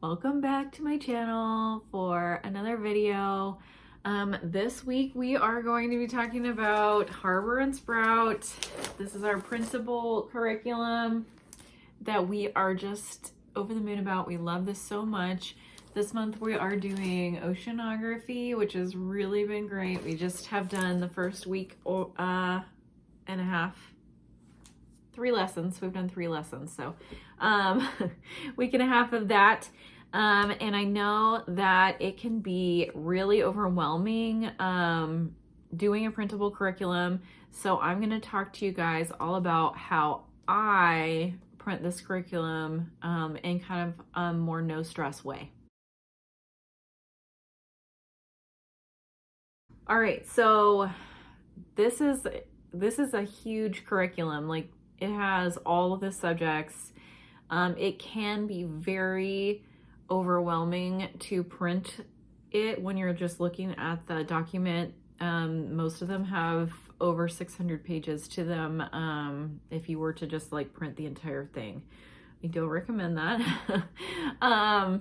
Welcome back to my channel for another video. This week we are going to be talking about Harbor and Sprout. This is our Printable curriculum that we are just over the moon about. We love this so much. This month we are doing oceanography, which has really been great. We just have done the first week and a half. 3 lessons. We've done 3 lessons, so week and a half of that. And I know that it can be really overwhelming doing a printable curriculum. So I'm going to talk to you guys all about how I print this curriculum in kind of a more no stress way. All right, so this is a huge curriculum. Like, it has all of the subjects. It can be very overwhelming to print it when you're just looking at the document. Most of them have over 600 pages to them. If you were to just like print the entire thing, I don't recommend that.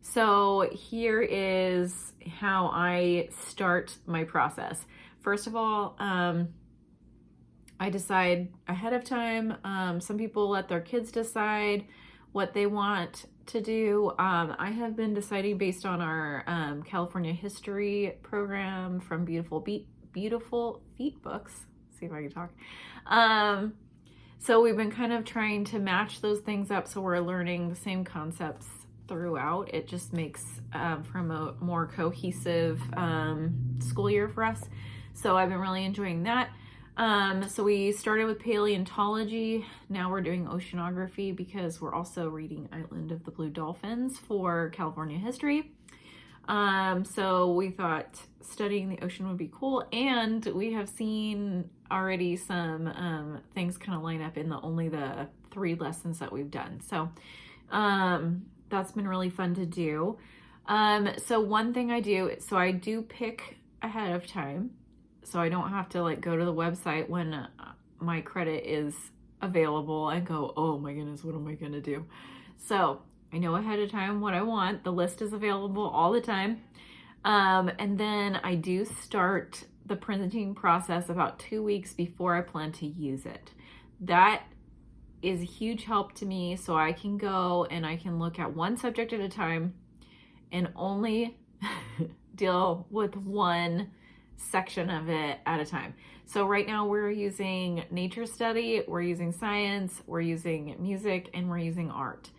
So here is how I start my process. First of all, I decide ahead of time. Some people let their kids decide what they want to do. I have been deciding based on our California history program from Beautiful Feet Books. See if I can talk. So we've been kind of trying to match those things up so we're learning the same concepts throughout. It just makes from a more cohesive school year for us. So I've been really enjoying that. So we started with paleontology. Now we're doing oceanography because we're also reading Island of the Blue Dolphins for California history. So we thought studying the ocean would be cool, and we have seen already some things kind of line up in only the 3 lessons that we've done. So that's been really fun to do. So one thing I do, so I do pick ahead of time, so I don't have to like go to the website when my credit is available and go, oh my goodness, what am I gonna do? So I know ahead of time what I want. The list is available all the time. And then I do start the printing process about 2 weeks before I plan to use it. That is a huge help to me, so I can go and I can look at one subject at a time and only deal with one section of it at a time. So right now we're using nature study, we're using science, we're using music, and we're using art.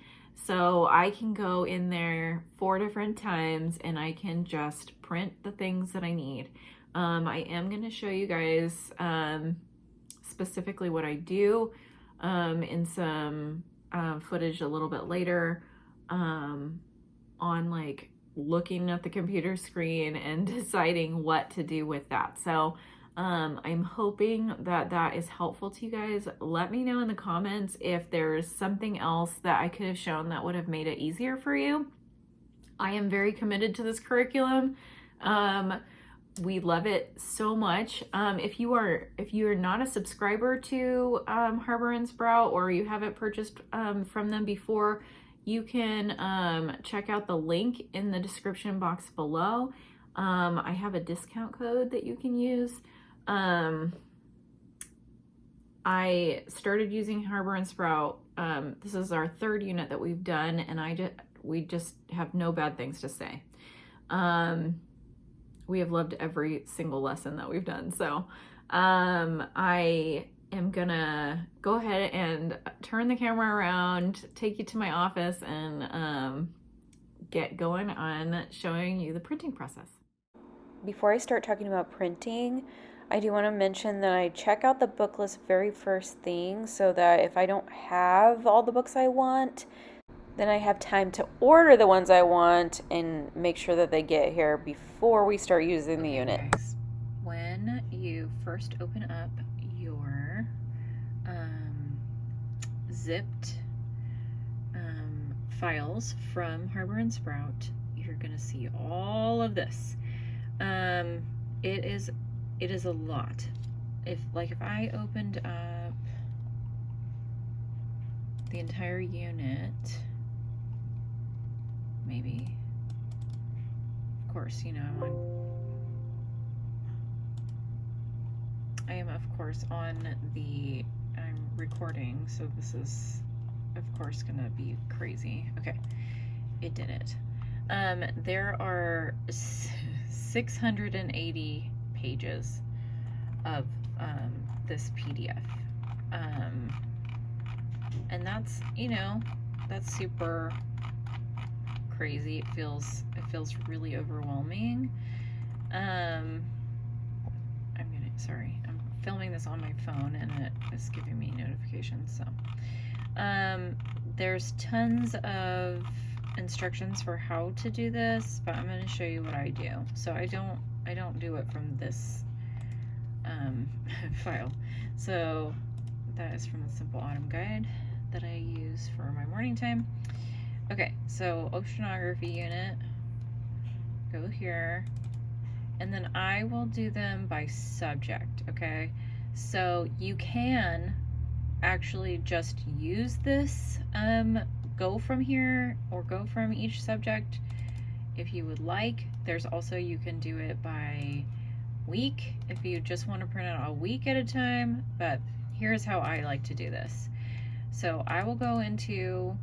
So I can go in there 4 different times and I can just print the things that I need. I am going to show you guys specifically what I do in some footage a little bit later on like looking at the computer screen and deciding what to do with that. So I'm hoping that that is helpful to you guys. Let me know in the comments if there's something else that I could have shown that would have made it easier for you. I am very committed to this curriculum. We love it so much. If you are not a subscriber to Harbor and Sprout, or you haven't purchased from them before, you can check out the link in the description box below. I have a discount code that you can use. I started using Harbor and Sprout. This is our 3rd unit that we've done, and we just have no bad things to say. We have loved every single lesson that we've done. So I am gonna go ahead and turn the camera around, take you to my office, and get going on showing you the printing process. Before I start talking about printing, I do want to mention that I check out the book list very first thing, so that if I don't have all the books I want, then I have time to order the ones I want and make sure that they get here before we start using the unit. When you first open up your zipped files from Harbor and Sprout, you're gonna see all of this. It is a lot. If I opened up the entire unit, maybe. Of course, you know, I am of course I'm recording, so this is of course gonna be crazy. Okay, it did it. There are 680 pages of this PDF. And that's, you know, that's super crazy. It feels really overwhelming. I'm filming this on my phone and it is giving me notifications. So there's tons of instructions for how to do this, but I'm going to show you what I do. So I don't do it from this file. So that is from the Simple Autumn Guide that I use for my morning time. Okay, so oceanography unit, go here, and then I will do them by subject, okay? So you can actually just use this, go from here or go from each subject if you would like. There's also, you can do it by week if you just want to print out a week at a time, but here's how I like to do this. So I will go into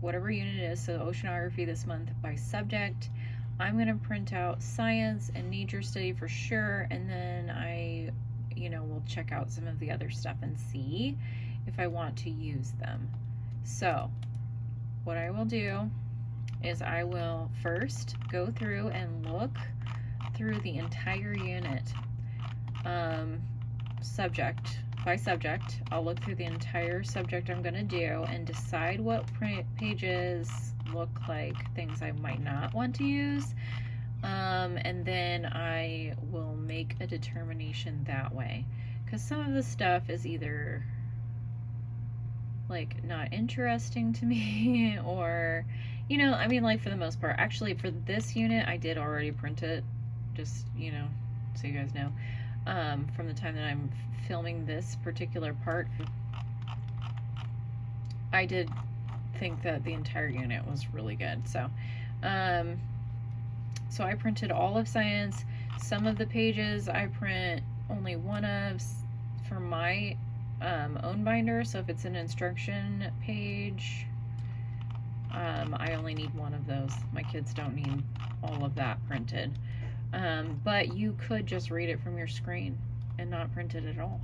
whatever unit it is, so oceanography this month by subject. I'm going to print out science and nature study for sure, and then I, you know, will check out some of the other stuff and see if I want to use them. So what I will do is I will first go through and look through the entire unit, subject by subject. I'll look through the entire subject I'm going to do and decide what pages look like things I might not want to use, and then I will make a determination that way, because some of the stuff is either like not interesting to me or, you know, I mean, like for the most part. Actually, for this unit I did already print it, just, you know, so you guys know, from the time that I'm filming this particular part. I did think that the entire unit was really good. So so I printed all of science. Some of the pages I print only one of for my own binder. So if it's an instruction page, I only need one of those. My kids don't need all of that printed. But you could just read it from your screen and not print it at all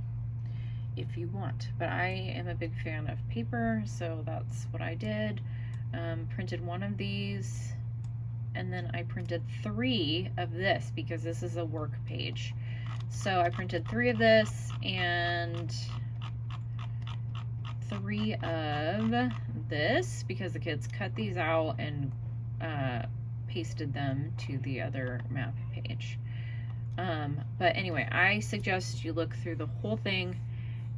if you want. But I am a big fan of paper, so that's what I did. Printed one of these, and then I printed 3 of this because this is a work page. So I printed 3 of this and 3 of this because the kids cut these out and pasted them to the other map page. But anyway, I suggest you look through the whole thing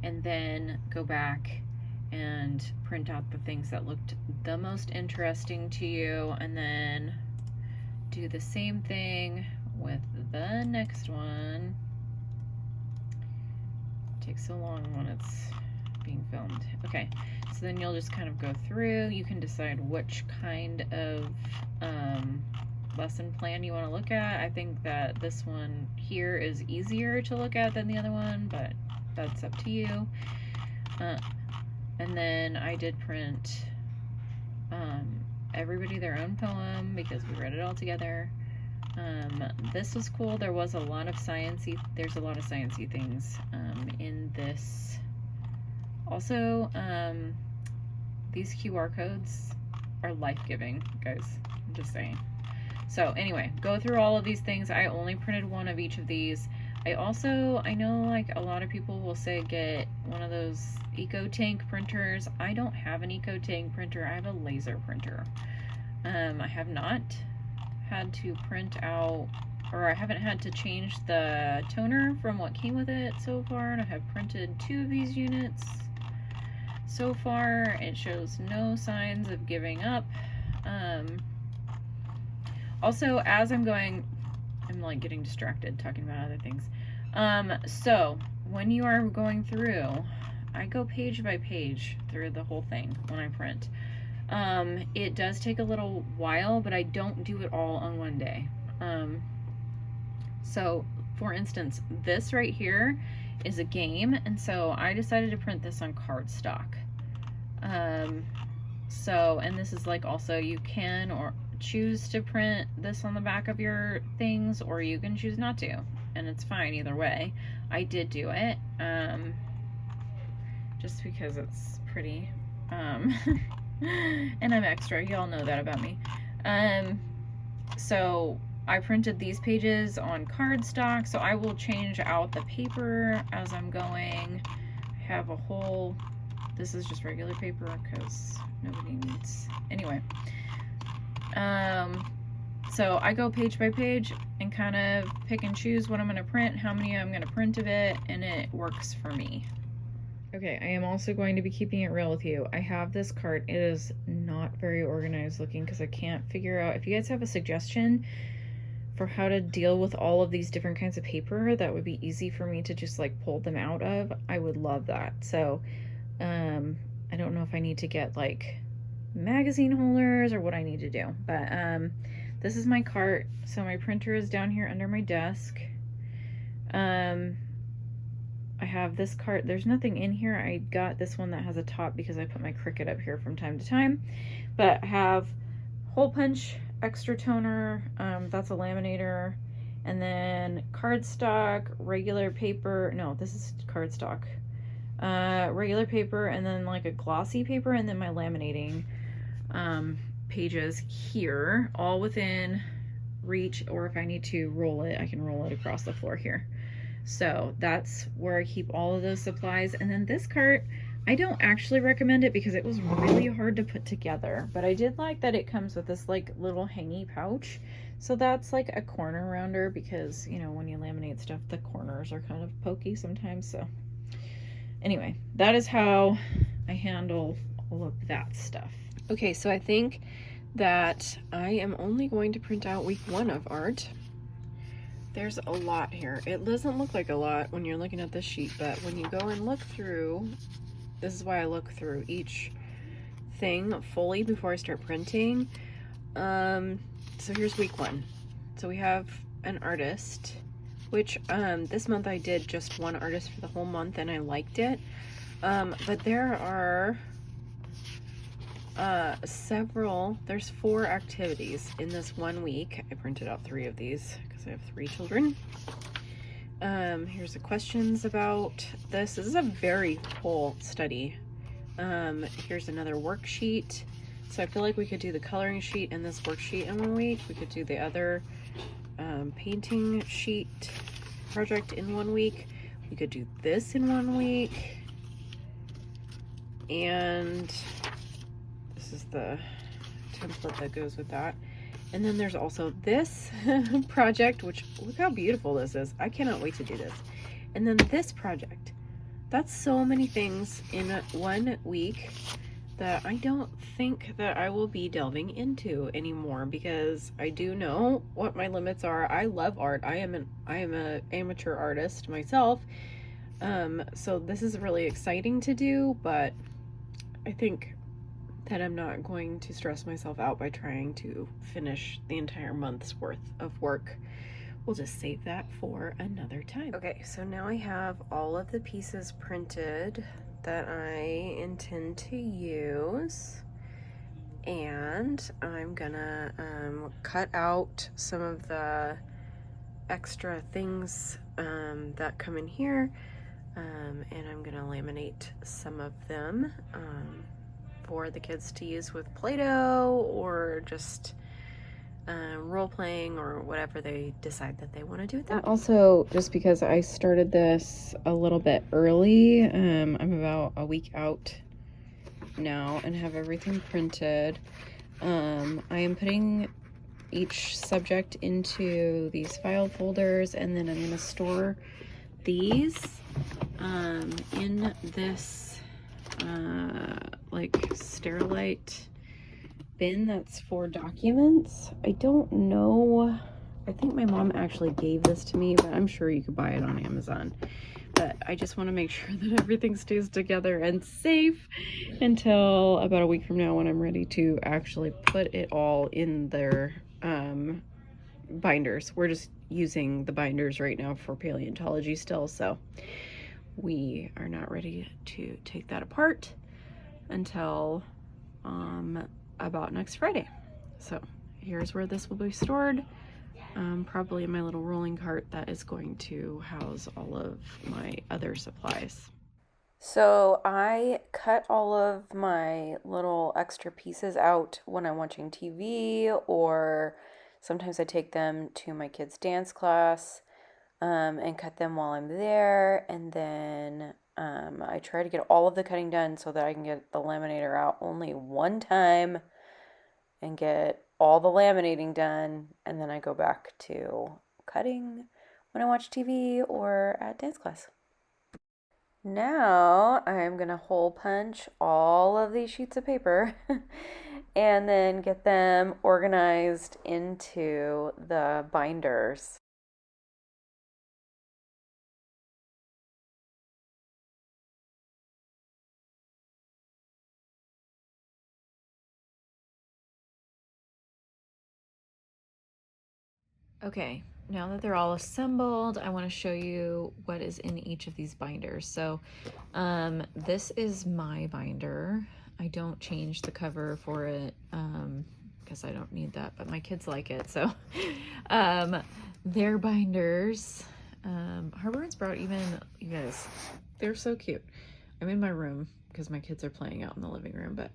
and then go back and print out the things that looked the most interesting to you, and then do the same thing with the next one. It takes so long when it's being filmed. Okay, so then you'll just kind of go through. You can decide which kind of lesson plan you want to look at. I think that this one here is easier to look at than the other one, but that's up to you. And then I did print everybody their own poem because we read it all together. This was cool. There was a lot of there's a lot of sciencey things in this. Also, these QR codes are life-giving, guys. I'm just saying. So anyway, go through all of these things. I only printed one of each of these. I know like a lot of people will say get one of those EcoTank printers. I don't have an EcoTank printer. I have a laser printer. I have not had to print out, or I haven't had to change the toner from what came with it so far, and I have printed 2 of these units so far. It shows no signs of giving up. Also, as I'm going, I'm like getting distracted talking about other things. So when you are going through, I go page by page through the whole thing when I print. It does take a little while, but I don't do it all on one day. So for instance, this right here is a game, and so I decided to print this on cardstock. So, and this is like also, you can or choose to print this on the back of your things, or you can choose not to, and it's fine either way. I did do it, just because it's pretty, and I'm extra, y'all know that about me. So I printed these pages on cardstock, so I will change out the paper as I'm going. I have a whole, this is just regular paper because nobody needs, anyway. So I go page by page and kind of pick and choose what I'm going to print, how many I'm going to print of it, and it works for me. Okay, I am also going to be keeping it real with you. I have this cart. It is not very organized looking because I can't figure out, if you guys have a suggestion for how to deal with all of these different kinds of paper that would be easy for me to just like pull them out of, I would love that. So I don't know if I need to get like magazine holders or what I need to do, but this is my cart. So my printer is down here under my desk. I have this cart. There's nothing in here. I got this one that has a top because I put my Cricut up here from time to time. But I have hole punch, extra toner, that's a laminator, and then cardstock, regular paper. No, this is cardstock. Regular paper, and then like a glossy paper, and then my laminating pages here, all within reach, or if I need to roll it, I can roll it across the floor here. So that's where I keep all of those supplies. And then this cart, I don't actually recommend it because it was really hard to put together, but I did like that it comes with this like little hangy pouch. So that's like a corner rounder because, you know, when you laminate stuff, the corners are kind of pokey sometimes. So anyway, that is how I handle all of that stuff. Okay, so I think that I am only going to print out week 1 of art. There's a lot here. It doesn't look like a lot when you're looking at this sheet, but when you go and look through, this is why I look through each thing fully before I start printing. So here's week 1. So we have an artist, which this month I did just one artist for the whole month and I liked it. But there are there's 4 activities in this 1 week. I printed out 3 of these because I have 3 children. Here's the questions about this. This is a very full study. Here's another worksheet. So I feel like we could do the coloring sheet and this worksheet in 1 week. We could do the other painting sheet project in 1 week. We could do this in 1 week. And this is the template that goes with that. And then there's also this project, which look how beautiful this is. I cannot wait to do this. And then this project. That's so many things in 1 week that I don't think that I will be delving into anymore because I do know what my limits are. I love art. I am an amateur artist myself. So this is really exciting to do, but I think that I'm not going to stress myself out by trying to finish the entire month's worth of work. We'll just save that for another time. Okay, so now I have all of the pieces printed that I intend to use, and I'm gonna cut out some of the extra things that come in here, and I'm gonna laminate some of them for the kids to use with Play-Doh or just role-playing or whatever they decide that they want to do with that. And also, just because I started this a little bit early, I'm about a week out now and have everything printed. I am putting each subject into these file folders, and then I'm going to store these in this like Sterilite bin that's for documents. I don't know, I think my mom actually gave this to me, but I'm sure you could buy it on Amazon. but I just want to make sure that everything stays together and safe until about a week from now when I'm ready to actually put it all in their binders. We're just using the binders right now for paleontology still, so we are not ready to take that apart until about next Friday. So here's where this will be stored, probably in my little rolling cart that is going to house all of my other supplies. So I cut all of my little extra pieces out when I'm watching TV, or sometimes I take them to my kids' dance class and cut them while I'm there. And then I try to get all of the cutting done so that I can get the laminator out only one time and get all the laminating done. And then I go back to cutting when I watch TV or at dance class. Now I'm going to hole punch all of these sheets of paper and then get them organized into the binders. Okay, now that they're all assembled, I want to show you what is in each of these binders. So this is my binder. I don't change the cover for it because I don't need that, but my kids like it. So their binders, Harbor and Sprout, even, you guys, they're so cute. I'm in my room because my kids are playing out in the living room, but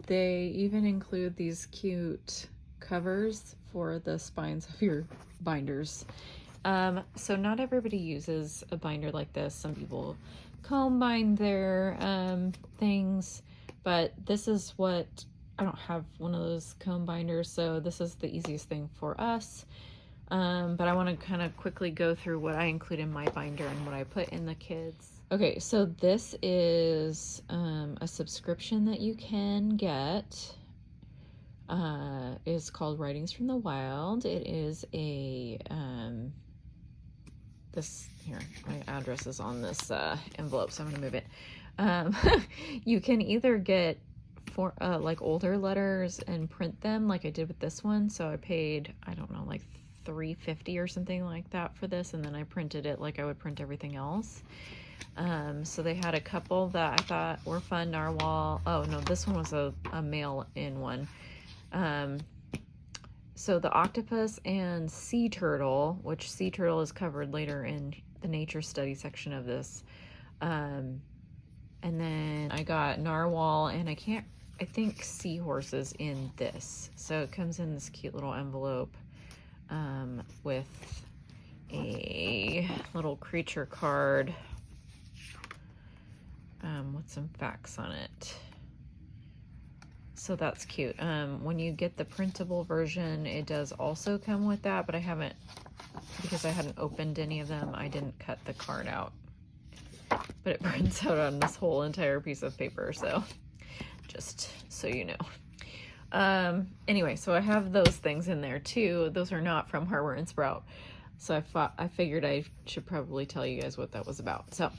they even include these cute covers for the spines of your binders. So not everybody uses a binder like this. Some people comb bind their things, but this is what, I don't have one of those comb binders, so this is the easiest thing for us. But I want to kind of quickly go through what I include in my binder and what I put in the kids. Okay, so this is a subscription that you can get. Is called Writings from the Wild. It is a this here, my address is on this envelope, so I'm gonna move it. You can either get for like older letters and print them like I did with this one. So I paid, I don't know, like $3.50 or something like that for this, and then I printed it like I would print everything else. So they had a couple that I thought were fun. Narwhal. Oh no, this one was a mail-in one. So the octopus and sea turtle, which sea turtle is covered later in the nature study section of this. And then I got narwhal, and I think seahorses in this. So it comes in this cute little envelope with a little creature card with some facts on it. So that's cute. When you get the printable version, it does also come with that, but I haven't, because I hadn't opened any of them, I didn't cut the card out. But it prints out on this whole entire piece of paper, so just so you know. Anyway, so I have those things in there too. Those are not from Harbor and Sprout. So I figured I should probably tell you guys what that was about. So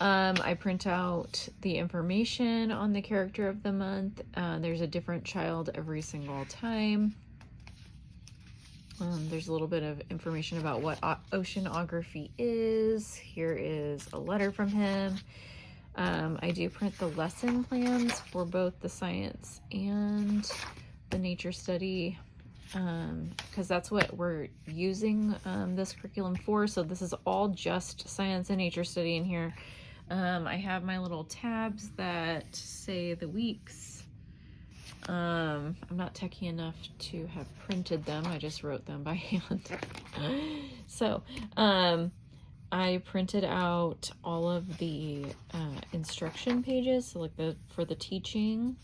I print out the information on the character of the month. There's a different child every single time. There's a little bit of information about what oceanography is. Here is a letter from him. I do print the lesson plans for both the science and the nature study, because that's what we're using this curriculum for. So this is all just science and nature study in here. I have my little tabs that say the weeks. I'm not techie enough to have printed them. I just wrote them by hand. So I printed out all of the instruction pages, so like for the teaching.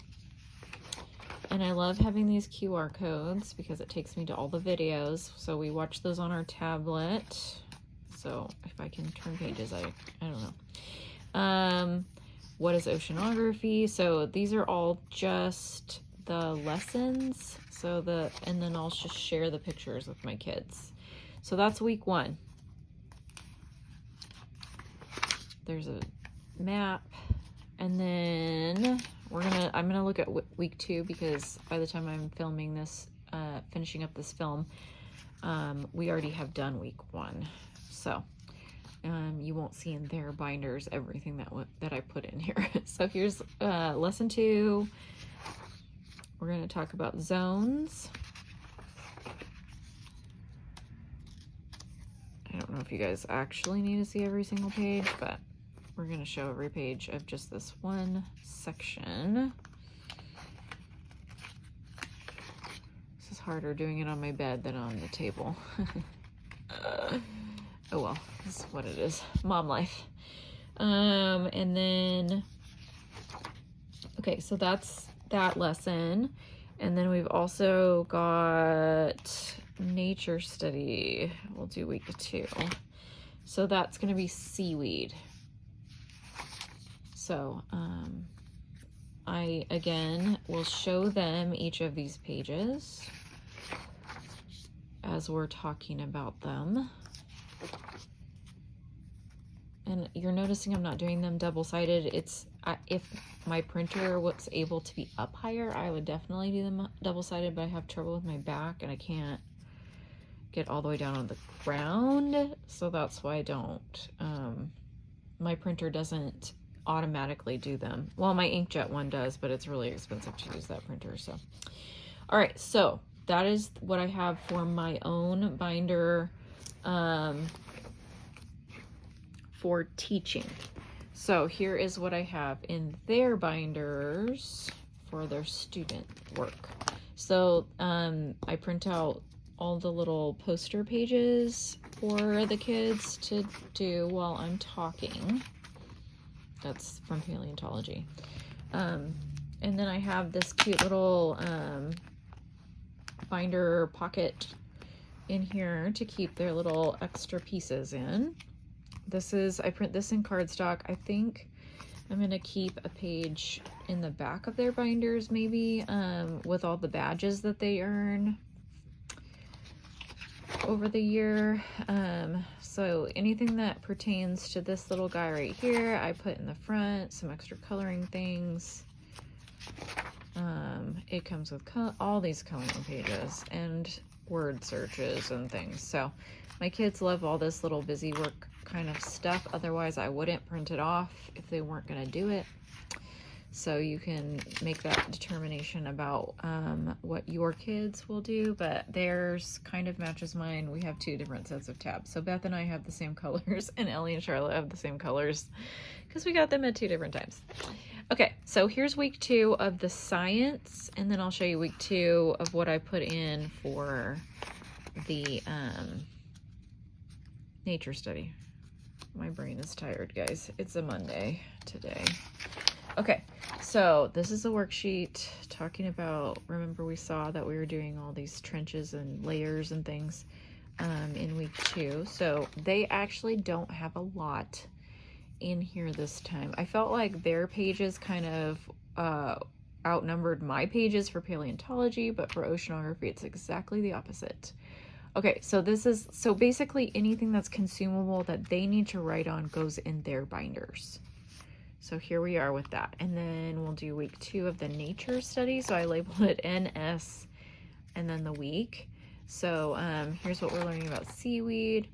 And I love having these QR codes because it takes me to all the videos. So we watch those on our tablet. So if I can turn pages, I don't know. What is oceanography? So these are all just the lessons. And then I'll just share the pictures with my kids. So that's week 1. there's a map, and then I'm gonna look at week 2, because by the time I'm filming this, finishing up this film, we already have done week 1, so you won't see in their binders everything that I put in here. So here's lesson 2. We're going to talk about zones. I don't know if you guys actually need to see every single page, but we're going to show every page of just this one section. This is harder doing it on my bed than on the table. Oh well, this is what it is. Mom life. And then, okay, so that's that lesson. And then we've also got nature study. We'll do week 2. So that's going to be seaweed. So I, again, will show them each of these pages as we're talking about them. And you're noticing I'm not doing them double-sided. It's if my printer was able to be up higher, I would definitely do them double-sided, but I have trouble with my back and I can't get all the way down on the ground, so that's why I don't. My printer doesn't automatically do them. Well, my inkjet one does, but it's really expensive to use that printer. So all right, so that is what I have for my own binder for teaching. So here is what I have in their binders for their student work. So I print out all the little poster pages for the kids to do while I'm talking. That's from paleontology. And then I have this cute little binder pocket in here to keep their little extra pieces in. I print this in cardstock. I think I'm going to keep a page in the back of their binders, maybe, with all the badges that they earn over the year. So anything that pertains to this little guy right here, I put in the front, some extra coloring things. It comes with all these coloring pages and word searches and things. So my kids love all this little busy work kind of stuff. Otherwise I wouldn't print it off if they weren't going to do it. So you can make that determination about what your kids will do, but theirs kind of matches mine. We have 2 different sets of tabs. So Beth and I have the same colors, and Ellie and Charlotte have the same colors because we got them at 2 different times. Okay, so here's week 2 of the science, and then I'll show you week 2 of what I put in for the nature study. My brain is tired, guys. It's a Monday today. Okay, so this is a worksheet talking about, remember we saw that we were doing all these trenches and layers and things in week 2. So they actually don't have a lot in here this time. I felt like their pages kind of outnumbered my pages for paleontology, but for oceanography, it's exactly the opposite. Okay, so so basically anything that's consumable that they need to write on goes in their binders. So here we are with that. And then we'll do week 2 of the nature study. So I labeled it NS and then the week. So here's what we're learning about seaweed,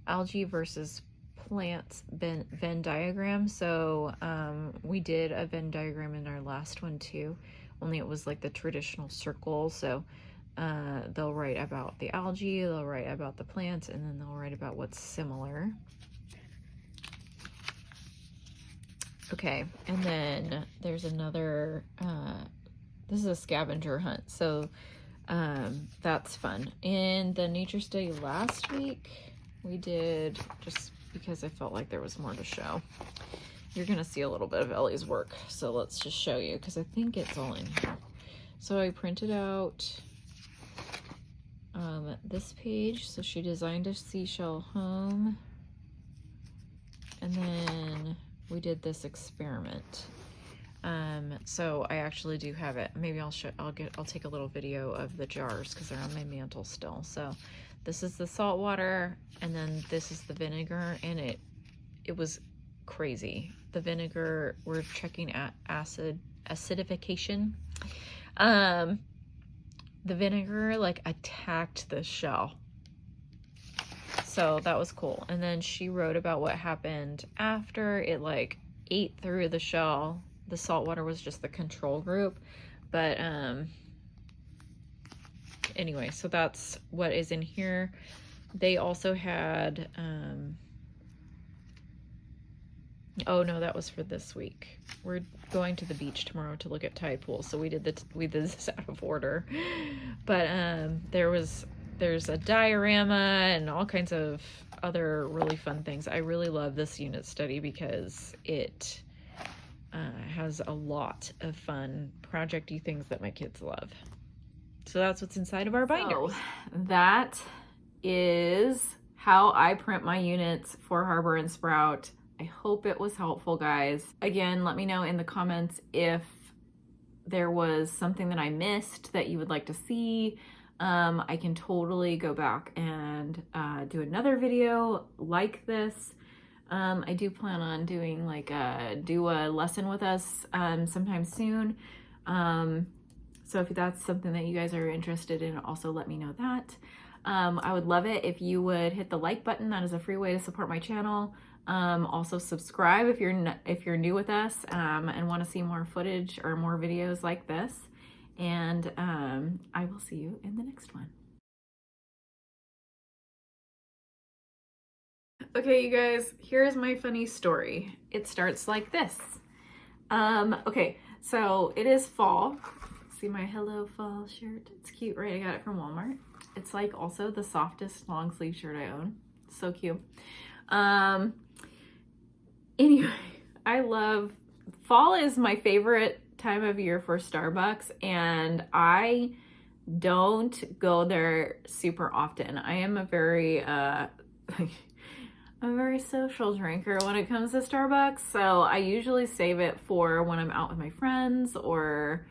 algae versus plants Venn diagram. So we did a Venn diagram in our last one too, only it was like the traditional circle. So they'll write about the algae, they'll write about the plants, and then they'll write about what's similar. Okay, and then there's another, this is a scavenger hunt, so that's fun. In the nature study last week, we did, just because I felt like there was more to show. You're gonna see a little bit of Ellie's work, so let's just show you, because I think it's all in here. So I printed out this page, so she designed a seashell home, and then we did this experiment. So I actually do have it. Maybe I'll take a little video of the jars because they're on my mantle still. So this is the salt water, and then this is the vinegar, and it was crazy. The vinegar, we're checking at acidification. The vinegar like attacked the shell. So that was cool. And then she wrote about what happened after it like ate through the shell. The salt water was just the control group. But anyway, so that's what is in here. They also had oh no, that was for this week. We're going to the beach tomorrow to look at tide pools, so we did this out of order. But there's a diorama and all kinds of other really fun things. I really love this unit study because it has a lot of fun project-y things that my kids love. So that's what's inside of our binders. So that is how I print my units for Harbor and Sprout. I hope it was helpful, guys. Again, let me know in the comments if there was something that I missed that you would like to see. I can totally go back and do another video like this. I do plan on doing like do a lesson with us sometime soon. So if that's something that you guys are interested in, also let me know that. I would love it if you would hit the like button. That is a free way to support my channel. Also subscribe if you're new with us and want to see more footage or more videos like this. And I will see you in the next one. Okay, you guys, here's my funny story. It starts like this. Okay, so it is fall. See my Hello Fall shirt? It's cute, right? I got it from Walmart. It's like also the softest long sleeve shirt I own. So cute. Anyway, I love fall is my favorite time of year for Starbucks, and I don't go there super often. I am a very I'm a very social drinker when it comes to Starbucks, so I usually save it for when I'm out with my friends or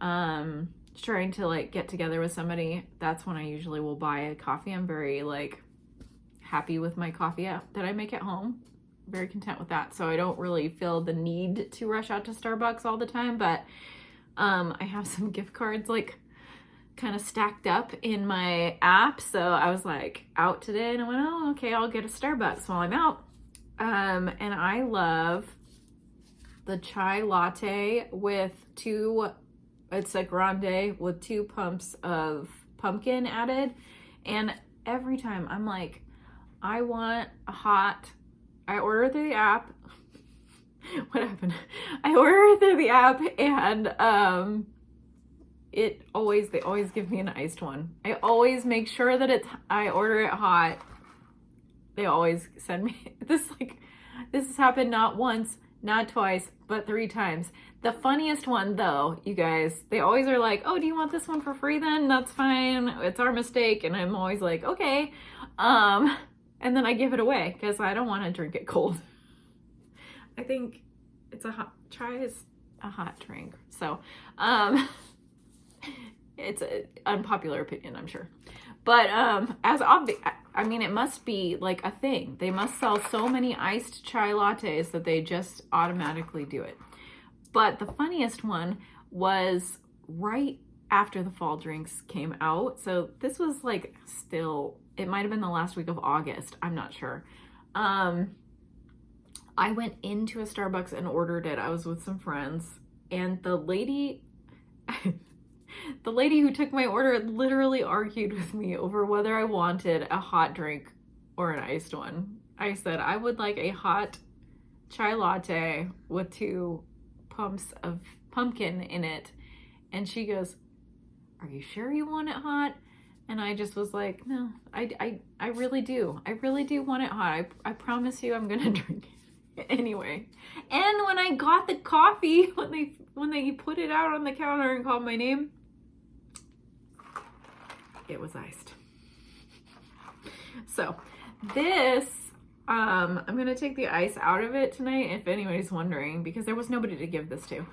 trying to like get together with somebody. That's when I usually will buy a coffee. I'm very like happy with my coffee that I make at home. Very content with that, so I don't really feel the need to rush out to Starbucks all the time. But I have some gift cards like kind of stacked up in my app, so I was like out today and I went, oh okay, I'll get a Starbucks while I'm out. And I love the chai latte with it's a grande with 2 pumps of pumpkin added, and every time I'm like, I want a hot. I order through the app. What happened? I order through the app, and they always give me an iced one. I always make sure that I order it hot. They always send me this. Like, this has happened not once, not twice, but 3 times. The funniest one though, you guys, they always are like, oh, do you want this one for free then? That's fine. It's our mistake. And I'm always like, okay. And then I give it away because I don't want to drink it cold. I think chai is a hot drink. So, it's an unpopular opinion, I'm sure. But as obvious, I mean, it must be like a thing. They must sell so many iced chai lattes that they just automatically do it. But the funniest one was right after the fall drinks came out. So this was like it might have been the last week of August. I'm not sure. I went into a Starbucks and ordered it. I was with some friends, and the lady who took my order literally argued with me over whether I wanted a hot drink or an iced one. I said I would like a hot chai latte with 2 pumps of pumpkin in it. And she goes, are you sure you want it hot? And I just was like, no, I really do. I really do want it hot. I promise you I'm gonna drink it anyway. And when I got the coffee, when they put it out on the counter and called my name, it was iced. So this, I'm gonna take the ice out of it tonight if anybody's wondering, because there was nobody to give this to.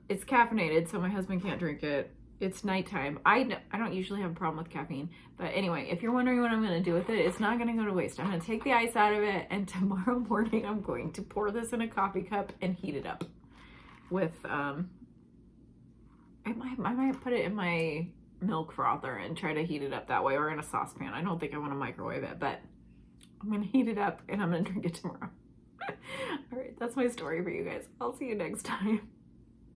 It's caffeinated, so my husband can't drink it. It's nighttime. I don't usually have a problem with caffeine. But anyway, if you're wondering what I'm going to do with it, it's not going to go to waste. I'm going to take the ice out of it, and tomorrow morning I'm going to pour this in a coffee cup and heat it up with, I might put it in my milk frother and try to heat it up that way, or in a saucepan. I don't think I want to microwave it, but I'm going to heat it up and I'm going to drink it tomorrow. All right, that's my story for you guys. I'll see you next time.